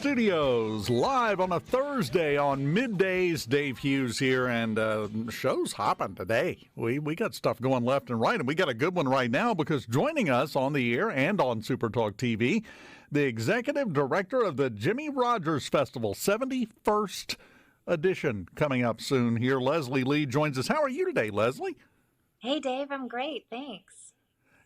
Studios live on a Thursday on middays. Dave Hughes here, and show's hopping today. We got stuff going left and right, and we got a good one right now because joining us on the air and on SuperTalk TV, the executive director of the Jimmie Rodgers Festival, 71st edition, coming up soon here. Leslie Lee joins us. How are you today, Leslie? Hey, Dave, I'm great. Thanks.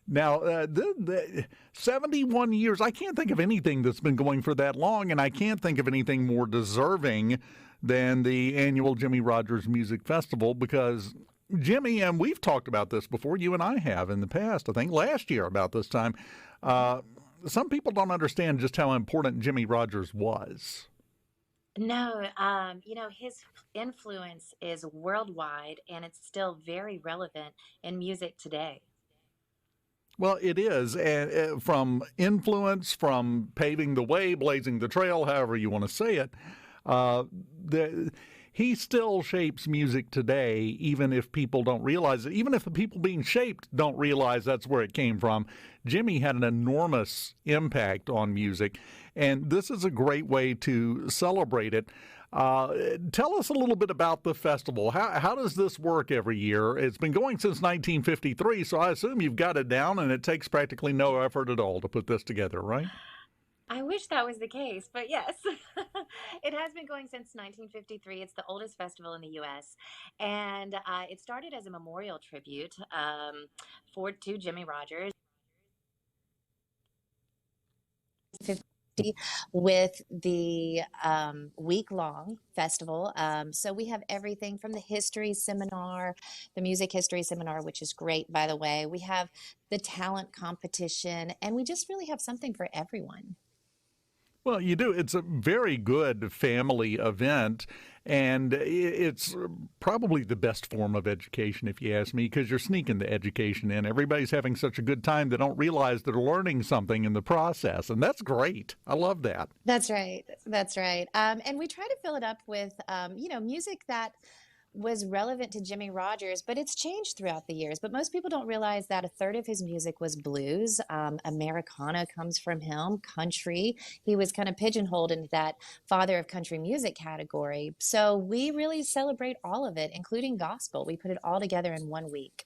Now, the 71 years, I can't think of anything that's been going for that long, and I can't think of anything more deserving than the Annual Jimmie Rodgers Music Festival because Jimmy, and we've talked about this before, you and I have in the past, I think last year about this time, some people don't understand just how important Jimmie Rodgers was. No, his influence is worldwide and it's still very relevant in music today. Well, it is, and from influence, from paving the way, blazing the trail, however you want to say it, he still shapes music today, even if people don't realize it. Even if the people being shaped don't realize that's where it came from. Jimmy had an enormous impact on music, and this is a great way to celebrate it. Tell us a little bit about the festival. How does this work every year? It's been going since 1953, so I assume you've got it down, and it takes practically no effort at all to put this together, right? I wish that was the case, but yes, it has been going since 1953. It's the oldest festival in the U.S., and it started as a memorial tribute to Jimmie Rodgers. With the week-long festival. So we have everything from the history seminar, the music history seminar, which is great, by the way. We have the talent competition, and we just really have something for everyone. Well, you do. It's a very good family event, and it's probably the best form of education, if you ask me, because you're sneaking the education in. Everybody's having such a good time, they don't realize they're learning something in the process, and that's great. I love that. That's right. That's right. And we try to fill it up with, music that was relevant to Jimmie Rodgers, but it's changed throughout the years. But most people don't realize that a third of his music was blues. Americana comes from him, country. He was kind of pigeonholed into that father of country music category. So we really celebrate all of it, including gospel. We put it all together in 1 week.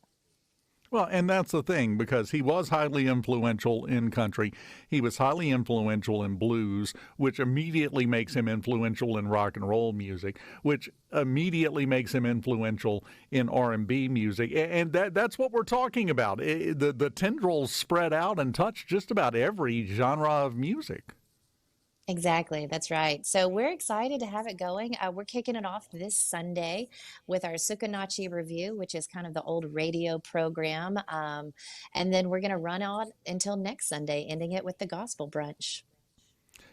Well, and that's the thing, because he was highly influential in country. He was highly influential in blues, which immediately makes him influential in rock and roll music, which immediately makes him influential in R&B music. And that's what we're talking about. The tendrils spread out and touch just about every genre of music. Exactly. That's right. So we're excited to have it going. We're kicking it off this Sunday with our Sukanachi Review, which is kind of the old radio program. And then we're going to run on until next Sunday, ending it with the gospel brunch.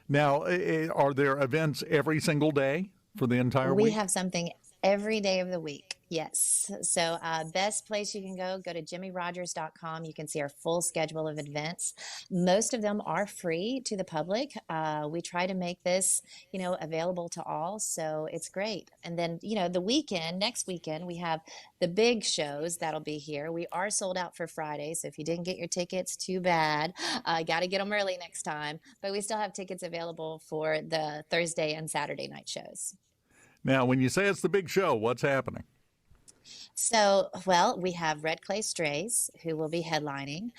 Now, are there events every single day for the entire week? We have something every day of the week. Yes. So best place you can go to jimmierodgers.com. You can see our full schedule of events. Most of them are free to the public. We try to make this, available to all. So it's great. And then, next weekend, we have the big shows that'll be here. We are sold out for Friday. So if you didn't get your tickets, too bad. Got to get them early next time. But we still have tickets available for the Thursday and Saturday night shows. Now, when you say it's the big show, what's happening? So, we have Red Clay Strays, who will be headlining.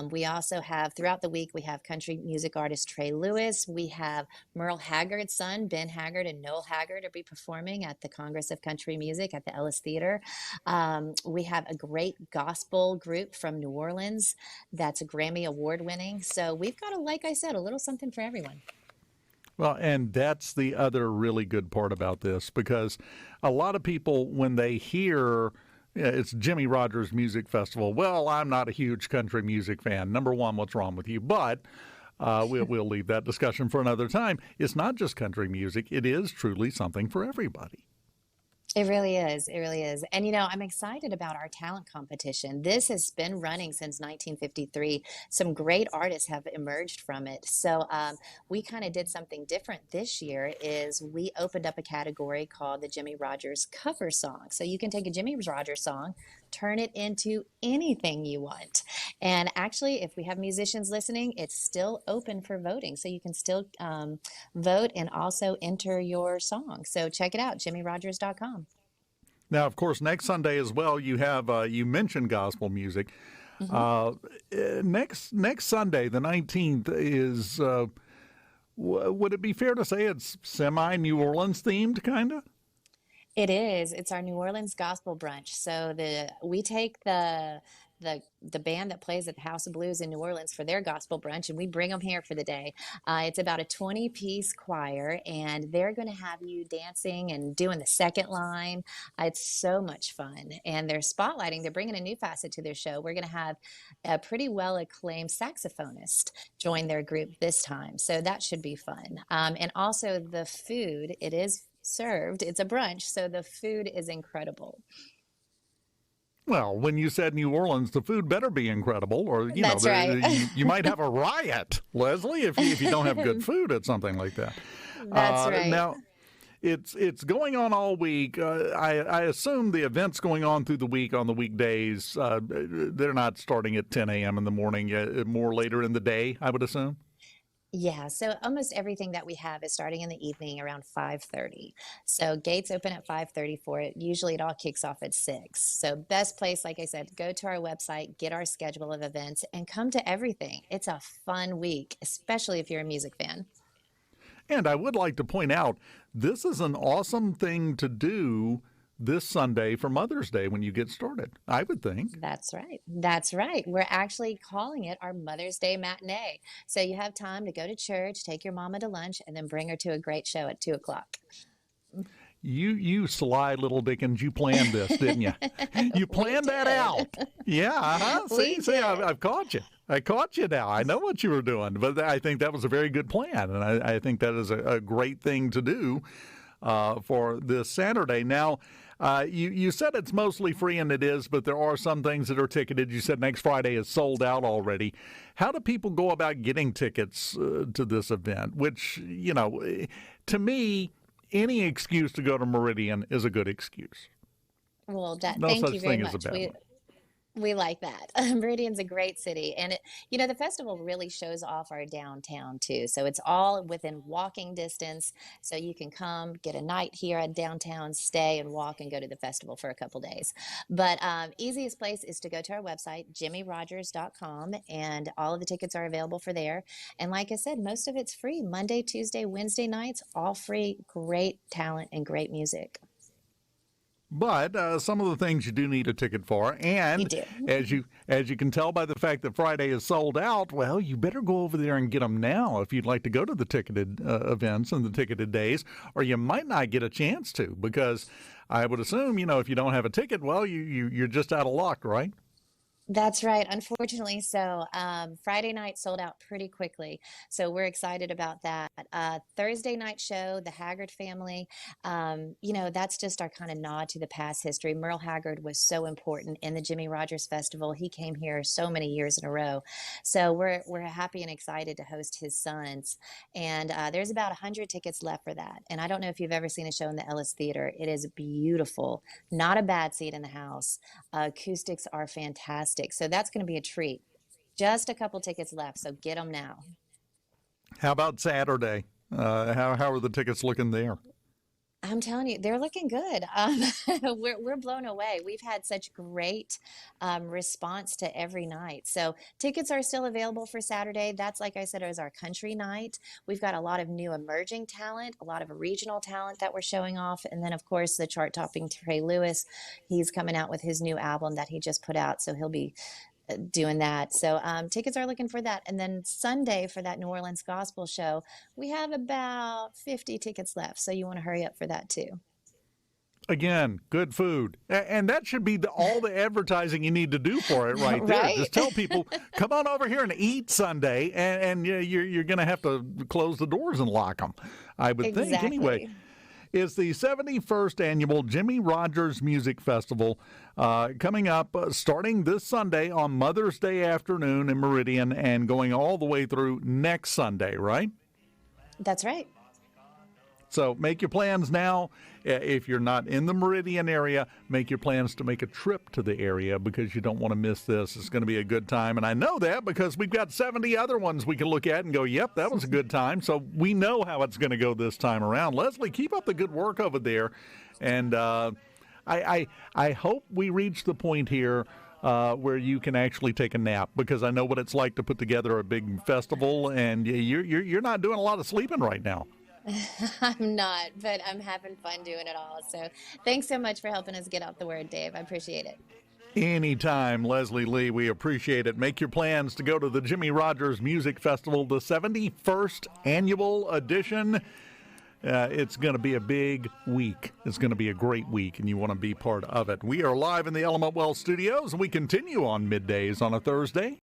We also have, throughout the week, we have country music artist Trey Lewis. We have Merle Haggard's son, Ben Haggard, and Noel Haggard will be performing at the Congress of Country Music at the Ellis Theater. We have a great gospel group from New Orleans that's a Grammy Award winning. So we've got, like I said, a little something for everyone. Well, and that's the other really good part about this, because a lot of people, when they hear it's Jimmie Rodgers Music Festival, well, I'm not a huge country music fan. Number one, what's wrong with you? But we'll leave that discussion for another time. It's not just country music. It is truly something for everybody. It really is. It really is. And, I'm excited about our talent competition. This has been running since 1953. Some great artists have emerged from it. So we kind of did something different this year is we opened up a category called the Jimmie Rodgers cover song. So you can take a Jimmie Rodgers song, turn it into anything you want. And actually, if we have musicians listening, it's still open for voting. So you can still vote and also enter your song. So check it out, JimmieRodgers.com. Now, of course, next Sunday as well, you have, you mentioned gospel music. Next Sunday, the 19th, is, would it be fair to say it's semi-New Orleans themed, kind of? It is. It's our New Orleans gospel brunch. So we take the band that plays at the House of Blues in New Orleans for their gospel brunch, and we bring them here for the day. It's about a 20-piece choir, and they're going to have you dancing and doing the second line. It's so much fun, and they're spotlighting. They're bringing a new facet to their show. We're going to have a pretty well-acclaimed saxophonist join their group this time, so that should be fun. And also the food, it is served. It's a brunch, so the food is incredible. Well, when you said New Orleans, the food better be incredible, or That's right. you might have a riot, Leslie, if you don't have good food at something like that. That's right. Now, it's going on all week. I assume the events going on through the week on the weekdays, they're not starting at 10 a.m. in the morning, more later in the day, I would assume. Yeah, so almost everything that we have is starting in the evening around 5:30. So gates open at 5:30 for it. Usually it all kicks off at 6. So best place, like I said, go to our website, get our schedule of events, and come to everything. It's a fun week, especially if you're a music fan. And I would like to point out, this is an awesome thing to do this Sunday for Mother's Day when you get started, I would think. That's right. That's right. We're actually calling it our Mother's Day matinee. So you have time to go to church, take your mama to lunch, and then bring her to a great show at 2 o'clock. You sly little Dickens, you planned this, didn't you? You planned that out. Yeah, See, I've caught you. I caught you now. I know what you were doing, but I think that was a very good plan, and I think that is a great thing to do for this Saturday. Now, you said it's mostly free, and it is, but there are some things that are ticketed. You said next Friday is sold out already. How do people go about getting tickets to this event? Which, to me, any excuse to go to Meridian is a good excuse. Well, No thank such you very thing as a much. bad one. We like that. Meridian's a great city. And, the festival really shows off our downtown, too. So it's all within walking distance. So you can come, get a night here at downtown, stay and walk and go to the festival for a couple days. But easiest place is to go to our website, JimmieRodgers.com, and all of the tickets are available for there. And like I said, most of it's free. Monday, Tuesday, Wednesday nights, all free. Great talent and great music. But some of the things you do need a ticket for, and You do. as you can tell by the fact that Friday is sold out, well, you better go over there and get them now if you'd like to go to the ticketed events and the ticketed days, or you might not get a chance to, because I would assume, if you don't have a ticket, well, you're just out of luck, right? That's right. Unfortunately, so Friday night sold out pretty quickly. So we're excited about that. Thursday night show, the Haggard family, that's just our kind of nod to the past history. Merle Haggard was so important in the Jimmie Rodgers Festival. He came here so many years in a row. So we're happy and excited to host his sons. And there's about 100 tickets left for that. And I don't know if you've ever seen a show in the Ellis Theater. It is beautiful. Not a bad seat in the house. Acoustics are fantastic. So that's going to be a treat. Just a couple tickets left, so get them now. How about Saturday? How are the tickets looking there? I'm telling you, they're looking good. We're blown away. We've had such great response to every night. So tickets are still available for Saturday. That's, like I said, is our country night. We've got a lot of new emerging talent, a lot of regional talent that we're showing off. And then, of course, the chart-topping Trey Lewis. He's coming out with his new album that he just put out. So he'll be doing that. So tickets are looking for that. And then Sunday for that New Orleans gospel show, we have about 50 tickets left. So you want to hurry up for that too. Again, good food. And that should be all the advertising you need to do for it right there. Right? Just tell people, come on over here and eat Sunday, and you're going to have to close the doors and lock them, I would think. Exactly. Anyway, it's the 71st Annual Jimmie Rodgers Music Festival coming up starting this Sunday on Mother's Day afternoon in Meridian and going all the way through next Sunday, right? That's right. So make your plans now. If you're not in the Meridian area, make your plans to make a trip to the area because you don't want to miss this. It's going to be a good time. And I know that because we've got 70 other ones we can look at and go, yep, that was a good time. So we know how it's going to go this time around. Leslie, keep up the good work over there. And I hope we reach the point here where you can actually take a nap, because I know what it's like to put together a big festival, and you're not doing a lot of sleeping right now. I'm not, but I'm having fun doing it all. So thanks so much for helping us get out the word, Dave. I appreciate it. Anytime, Leslie Lee. We appreciate it. Make your plans to go to the Jimmie Rodgers Music Festival, the 71st annual edition. It's going to be a big week. It's going to be a great week, and you want to be part of it. We are live in the Element Well studios, and we continue on middays on a Thursday.